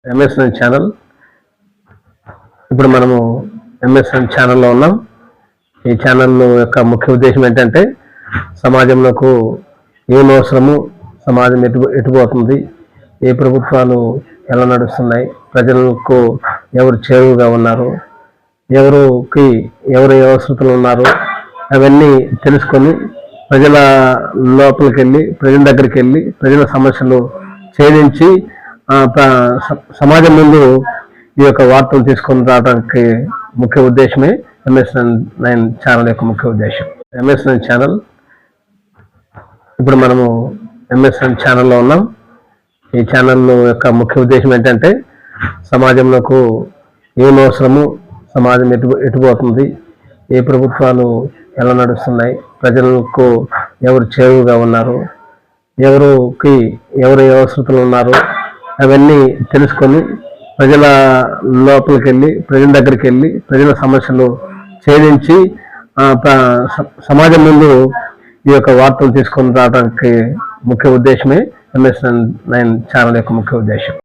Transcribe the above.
MSN channel. ఇప్పుడు మనము MSN ఛానల్లో ఉన్నాం. ఈ ఛానల్ యొక్క ముఖ్య ఉద్దేశం ఏంటంటే సమాజంలోకి ఏం అవసరము, సమాజం ఎటుపోతుంది, ఏ ప్రభుత్వాలు ఎలా నడుస్తున్నాయి, ప్రజలకు ఎవరు చేరువుగా ఉన్నారు, ఎవరికి ఎవరు ఏ అవసరతలు ఉన్నారు, అవన్నీ తెలుసుకొని ప్రజల లోపలికి వెళ్ళి, ప్రజల దగ్గరికి వెళ్ళి, ప్రజల సమస్యలు ఛేదించి సమాజం ముందు ఈ యొక్క వార్తలు తీసుకొని రావడానికి ముఖ్య ఉద్దేశమే ఎంఎస్ఎన్ ఛానల్ యొక్క ముఖ్య ఉద్దేశం. MSN channel. ఇప్పుడు మనము ఎంఎస్ఎన్ ఛానల్లో ఉన్నాం. ఈ ఛానల్ యొక్క ముఖ్య ఉద్దేశం ఏంటంటే సమాజంలోకి ఏం అవసరము, సమాజం ఎటుపోతుంది, ఏ ప్రభుత్వాలు ఎలా నడుస్తున్నాయి, ప్రజలకు ఎవరు చేరువుగా ఉన్నారు, ఎవరికి ఎవరు ఏ అవసరతలు ఉన్నారు, అవన్నీ తెలుసుకొని ప్రజల లోపలికి వెళ్ళి, ప్రజల దగ్గరికి వెళ్ళి, ప్రజల సమస్యలు ఛేదించి సమాజం ముందు ఈ యొక్క వార్తలు తీసుకొని రావడానికి ముఖ్య ఉద్దేశమే ఎంఎస్ఎన్ ఛానల్ యొక్క ముఖ్య ఉద్దేశం.